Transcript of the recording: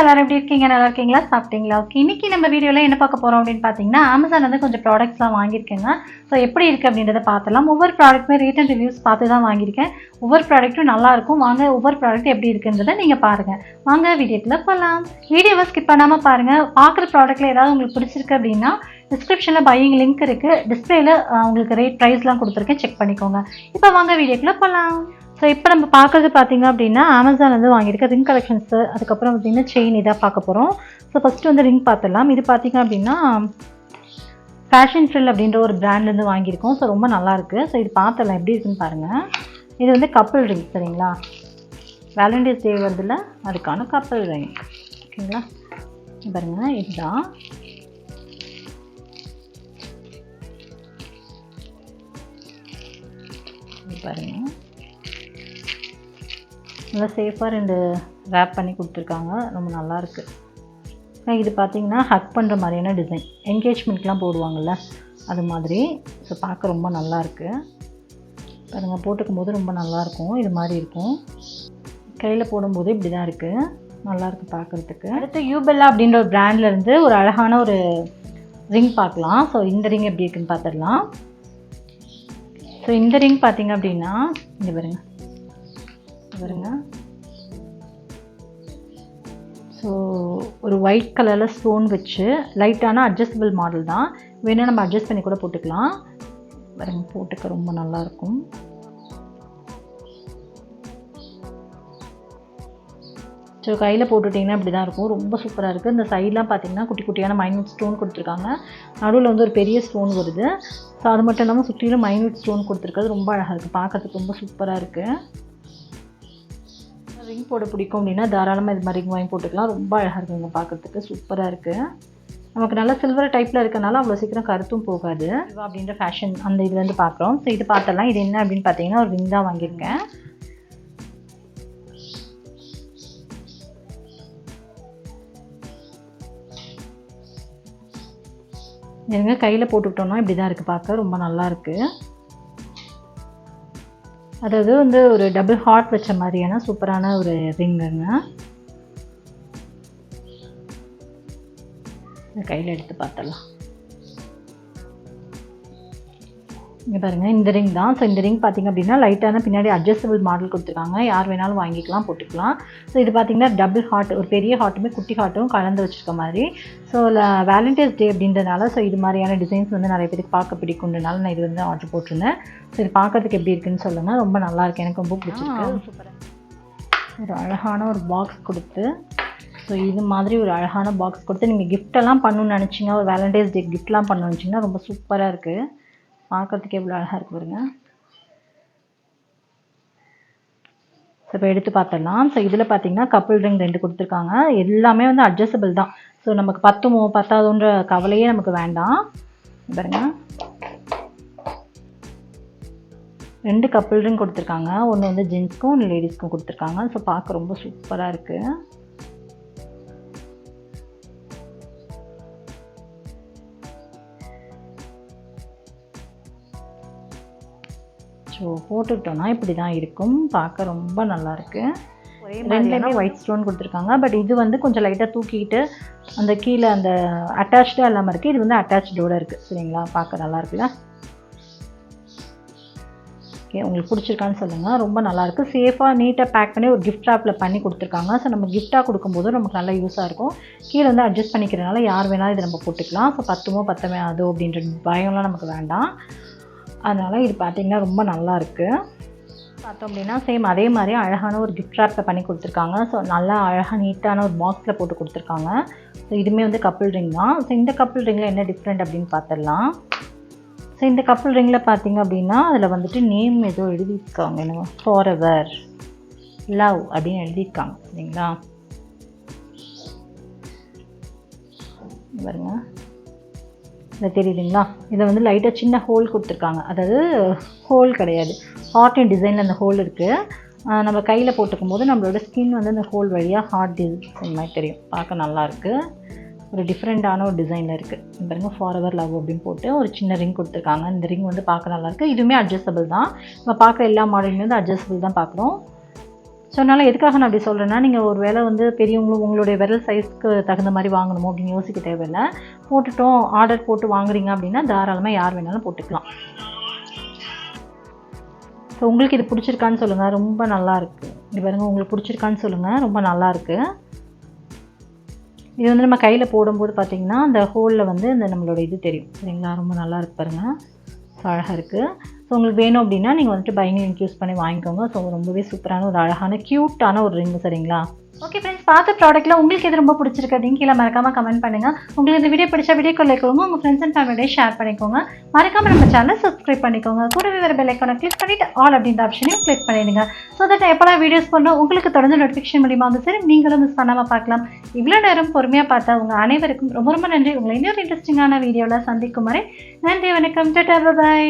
எல்லாரும் எப்படி இருக்கீங்க? நல்லா இருக்கீங்களா? சாப்பிட்டீங்களா? ஓகே, இன்னைக்கு நம்ம வீடியோவில் என்ன பார்க்க போகிறோம் அப்படின்னு பார்த்தீங்கன்னா, அமேசான் வந்து கொஞ்சம் ப்ராடக்ட்ஸ்லாம் வாங்கியிருக்கேங்க. ஸோ எப்படி இருக்குது அப்படின்றத பார்த்துலாம். ஒவ்வொரு ப்ராடக்ட்டுமே ரேட் அண்ட் ரிவ்யூஸ் பார்த்து தான் வாங்கியிருக்கேன். ஒவ்வொரு ப்ராடக்ட்டும் நல்லாயிருக்கும். வாங்க ஒவ்வொரு ப்ராடக்ட் எப்படி இருக்குன்றதை நீங்கள் பாருங்கள். வாங்க வீடியோக்குள்ளே போகலாம். வீடியோவை ஸ்கிப் பண்ணாமல் பாருங்கள். பார்க்குற ப்ராடக்ட்டில் ஏதாவது உங்களுக்கு பிடிச்சிருக்கு அப்படின்னா டிஸ்கிரிப்ஷனில் பையிங் லிங்க் இருக்குது. டிஸ்பிளேயில் உங்களுக்கு ரேட் ப்ரைஸ்லாம் கொடுத்துருக்கேன், செக் பண்ணிக்கோங்க. இப்போ வாங்க வீடியோக்குள்ளே போகலாம். ஸோ இப்போ நம்ம பார்க்குறது பார்த்திங்க அப்படின்னா அமேசான் வந்து வாங்கியிருக்க ரிங் கலெக்ஷன்ஸு, அதுக்கப்புறம் பார்த்திங்கன்னா செயின் இதாக பார்க்க போகிறோம். ஸோ ஃபஸ்ட்டு வந்து ரிங் பார்த்துடலாம். இது பார்த்திங்க அப்படின்னா ஃபேஷன் ஃப்ரில் அப்படின்ற ஒரு பிராண்ட்லேருந்து வாங்கியிருக்கோம். ஸோ ரொம்ப நல்லாயிருக்கு. ஸோ இது பார்த்துடலாம் எப்படி இருக்குன்னு பாருங்கள். இது வந்து கப்பிள் ரிங், சரிங்களா? வேலண்டைன்ஸ் டே வருதுல்ல, அதுக்கான கப்பிள் ரிங், ஓகேங்களா? பாருங்கள், இதுதான். பாருங்கள், நல்லா சேஃபாக ரெண்டு ரேப் பண்ணி கொடுத்துருக்காங்க. ரொம்ப நல்லாயிருக்கு. இது பார்த்திங்கன்னா ஹக் பண்ணுற மாதிரியான டிசைன், என்கேஜ்மெண்ட்லாம் போடுவாங்கள்ல அது மாதிரி. ஸோ பார்க்க ரொம்ப நல்லாயிருக்கு. பாருங்கள், போட்டுக்கும் போது ரொம்ப நல்லாயிருக்கும். இது மாதிரி இருக்கும். கையில் போடும்போது இப்படி தான் இருக்குது. நல்லாயிருக்கு பார்க்குறதுக்கு. அடுத்து யூபெல்லா அப்படின்ற ஒரு பிராண்ட்லேருந்து ஒரு அழகான ஒரு ரிங் பார்க்கலாம். ஸோ இந்த ரிங் எப்படி இருக்குன்னு பார்த்துடலாம். ஸோ இந்த ரிங் பார்த்திங்க அப்படின்னா இங்கே பாருங்க பாருங்க. ஸோ ஒரு ஒயிட் கலரில் ஸ்டோன் வச்சு லைட்டான அட்ஜஸ்டபிள் மாடல் தான். வேணால் நம்ம அட்ஜஸ்ட் பண்ணி கூட போட்டுக்கலாம். பாருங்க, போட்டுக்க ரொம்ப நல்லாயிருக்கும். ஸோ கையில் போட்டுட்டிங்கன்னா இப்படி தான் இருக்கும். ரொம்ப சூப்பராக இருக்குது. இந்த சைட்லாம் பார்த்திங்கன்னா குட்டி குட்டியான மைனூட் ஸ்டோன் கொடுத்துருக்காங்க. நடுவில் வந்து ஒரு பெரிய ஸ்டோன் வருது. ஸோ அது மட்டும் இல்லாமல் சுற்றிலும் மைனூட் ஸ்டோன் கொடுத்துருக்கிறது ரொம்ப அழகாக இருக்குது. பார்க்கறதுக்கு ரொம்ப சூப்பராக இருக்குது. ரிங் போட பிடிக்கும் அப்படின்னா தாராளமாக இது மாதிரி ரிங் வாங்கி போட்டுக்கலாம். ரொம்ப அழகாக இருக்குங்க, பார்க்குறதுக்கு சூப்பராக இருக்குது. நமக்கு நல்லா சில்வர் டைப்பில் இருக்கனால அவ்வளோ சீக்கிரம் கருத்தும் போகாது. அப்படின்ற ஃபேஷன் அந்த இதுலேருந்து பார்க்குறோம். ஸோ இது பார்த்தலாம். இது என்ன அப்படின்னு பார்த்தீங்கன்னா ஒரு ரிங் தான் வாங்கியிருக்கேன். எங்க கையில் போட்டுக்கிட்டோம்னா இப்படி தான் இருக்குது. பார்க்க ரொம்ப நல்லாயிருக்கு. அதாவது வந்து ஒரு டபுள் ஹார்ட் வச்ச மாதிரியான சூப்பரான ஒரு ரிங்குங்க. கையில் எடுத்து பார்த்தலாம். இங்கே பாருங்கள், இந்த ரிங் தான். ஸோ இந்த ரிங் பார்த்திங்க அப்படின்னா லைட்டான பின்னாடி அட்ஜஸ்டபிள் மாடல் கொடுத்துருக்காங்க. யார் வேணாலும் வாங்கிக்கலாம், போட்டுக்கலாம். ஸோ இது பார்த்திங்கன்னா டபுள் ஹார்ட், ஒரு பெரிய ஹார்ட்டுமே குட்டி ஹார்ட்டும் கலந்து வச்சுருக்க மாதிரி. ஸோ வேலண்டைன்ஸ் டே அப்படின்றதுனால ஸோ இது மாதிரியான டிசைன்ஸ் வந்து நிறைய பேருக்கு பார்க்க பிடிக்குன்றனால நான் இது வந்து ஆர்டர் போட்டிருந்தேன். ஸோ இது பார்க்கறதுக்கு எப்படி இருக்குன்னு சொல்லுங்கள். ரொம்ப நல்லாயிருக்கு, எனக்கு ரொம்ப பிடிச்சிருக்கு. சூப்பராக ஒரு அழகான ஒரு பாக்ஸ் கொடுத்து, ஸோ இது மாதிரி ஒரு அழகான பாக்ஸ் கொடுத்து நீங்கள் கிஃப்டெல்லாம் பண்ணணுன்னு நினச்சிங்க, ஒரு வேலண்டைன்ஸ் டே கிஃப்ட்லாம் பண்ணணுன்னு நினச்சிங்கன்னா ரொம்ப சூப்பராக இருக்குது. பார்க்கறதுக்கு எவ்வளோ அழகாக இருக்குது பாருங்க. ஸோ இப்போ எடுத்து பார்த்துடலாம். ஸோ இதில் பார்த்தீங்கன்னா கப்பிள் ரிங் 2 கொடுத்துருக்காங்க. எல்லாமே வந்து அட்ஜஸ்டபிள் தான். ஸோ நமக்கு பத்துமோ பத்தாதோன்ற கவலையே நமக்கு வேண்டாம். பாருங்க, 2 கப்பிள் ரிங் கொடுத்துருக்காங்க. ஒன்று வந்து ஜென்ஸ்க்கும் ஒன்று லேடிஸ்க்கும் கொடுத்துருக்காங்க. ஸோ பார்க்க ரொம்ப சூப்பராக இருக்குது. ஸோ போட்டுக்கிட்டோன்னா இப்படி தான் இருக்கும். பார்க்க ரொம்ப நல்லாயிருக்கு. ரெண்டுலேயுமே ஒயிட் ஸ்டோன் கொடுத்துருக்காங்க. பட் இது வந்து கொஞ்சம் லைட்டாக தூக்கிட்டு அந்த கீழே அந்த அட்டாச்சாக இல்லாமல் இருக்குது. இது வந்து அட்டாச்சோடு இருக்குது, சரிங்களா? பார்க்க நல்லா இருக்குல்ல? ஓகே, உங்களுக்கு பிடிச்சிருக்கான்னு சொல்லுங்கள். ரொம்ப நல்லாயிருக்கு. சேஃபாக நீட்டாக பேக் பண்ணி ஒரு கிஃப்ட் ராப்பில் பண்ணி கொடுத்துருக்காங்க. ஸோ நம்ம கிஃப்டாக கொடுக்கும்போது நமக்கு நல்லா யூஸாக இருக்கும். கீழே வந்து அட்ஜஸ்ட் பண்ணிக்கிறதுனால யார் வேணாலும் இதை நம்ம போட்டுக்கலாம். ஸோ பத்துமோ பத்தமே அதோ அப்படின்ற பயம்லாம் நமக்கு வேண்டாம். அதனால் இது பார்த்திங்கன்னா ரொம்ப நல்லாயிருக்கு. பார்த்தோம் அப்படின்னா சேம் அதே மாதிரி அழகான ஒரு கிஃப்ட் ராப்பை பண்ணி கொடுத்துருக்காங்க. ஸோ நல்லா அழகாக நீட்டான ஒரு பாக்ஸில் போட்டு கொடுத்துருக்காங்க. ஸோ இதுவுமே வந்து கப்பிள் ரிங் தான். ஸோ இந்த கப்பிள் ரிங்கில் என்ன டிஃப்ரெண்ட் அப்படின்னு பார்த்துடலாம். ஸோ இந்த கப்பிள் ரிங்கில் பார்த்திங்க அப்படின்னா அதில் வந்துட்டு நேம் ஏதோ எழுதியிருக்காங்க, என்னவோ ஃபார் எவர் லவ் அப்படின்னு எழுதியிருக்காங்க, சரிங்களா? பாருங்க, இதை தெரியுதுங்களா? இதை வந்து லைட்டாக சின்ன ஹோல் கொடுத்துருக்காங்க. அதாவது ஹோல் கிடையாது, ஹார்ட் அண்ட் டிசைனில் அந்த ஹோல் இருக்குது. நம்ம கையில் போட்டுக்கும் போது நம்மளோட ஸ்கின் வந்து அந்த ஹோல் வழியாக ஹார்ட் டிசைன் மாதிரி தெரியும். பார்க்க நல்லாயிருக்கு. ஒரு டிஃப்ரெண்ட்டான ஒரு டிசைனில் இருக்குது. பாருங்கள், ஃபார் எவர் லவ் அப்படின்னு போட்டு ஒரு சின்ன ரிங் கொடுத்துருக்காங்க. இந்த ரிங் வந்து பார்க்க நல்லாயிருக்கு. இதுவுமே அட்ஜஸ்டபிள் தான். நம்ம பார்க்குற எல்லா மாடலுமே வந்து அட்ஜஸ்டபிள் தான் பார்க்குறோம். ஸோ அதனால் எதுக்காக நான் அப்படி சொல்கிறேன்னா, நீங்கள் ஒரு வேளை வந்து பெரியவங்களும் உங்களுடைய விரல் சைஸ்க்கு தகுந்த மாதிரி வாங்கணுமோ அப்படின்னு யோசிக்க தேவையில்லை. போட்டுட்டோம், ஆர்டர் போட்டு வாங்குறீங்க அப்படின்னா தாராளமாக யார் வேணாலும் போட்டுக்கலாம். ஸோ உங்களுக்கு இது பிடிச்சிருக்கான்னு சொல்லுங்கள். ரொம்ப நல்லாயிருக்கு. இது பாருங்கள், உங்களுக்கு பிடிச்சிருக்கான்னு சொல்லுங்கள். ரொம்ப நல்லாயிருக்கு. இது வந்து நம்ம கையில் போடும்போது பார்த்திங்கன்னா அந்த ஹோலில் வந்து இந்த நம்மளோட இது தெரியும் சரிங்களா. ரொம்ப நல்லா இருக்கு பாருங்கள். ஸோ அழகாக இருக்குது. ஸோ உங்களுக்கு வேணும் அப்படின்னா நீங்கள் வந்துட்டு பைனிங் லிங்க் யூஸ் பண்ணி வாங்கிக்கோங்க. ஸோ ரொம்பவே சூப்பரான ஒரு அழகான க்யூட்டான ஒரு ரிங்கு சரிங்களா. ஓகே ஃப்ரெண்ட்ஸ், பார்த்த ப்ராடக்ட்டில் உங்களுக்கு எது ரொம்ப பிடிச்சிருக்கு அப்படின்னு கீழே மறக்காமல் கமெண்ட் பண்ணுங்கள். உங்களுக்கு இந்த வீடியோ பிடிச்ச வீடியோக்கு லைக் கொடுங்க. உங்கள் ஃப்ரெண்ட்ஸ் அண்ட் ஃபேமிலியோட ஷேர் பண்ணிக்கோங்க. மறக்காமல் நம்ம சேனலை சப்ஸ்கிரைப் பண்ணிக்கோங்க. கூடவே வேறு பெல் ஐக்கானை கிளிக் பண்ணிவிட்டு ஆல் அப்படின்ற ஆப்ஷனையும் கிளிக் பண்ணிடுங்க. ஸோ தட் எப்போலாம் வீடியோஸ் பண்ணோம் உங்களுக்கு தொடர்ந்து நோட்டிஃபிகேஷன் மூலியமாக வந்து சரி நீங்களும் மிஸ் பண்ணாமல் பார்க்கலாம். இவ்வளோ நேரம் பொறுமையாக பார்த்தா உங்கள் அனைவருக்கும் ரொம்ப ரொம்ப நன்றி. உங்களை இன்னொரு இன்ட்ரெஸ்டிங்கான வீடியோவில் சந்திக்கும் வரை நன்றி, வணக்கம், டாடா, பாய்.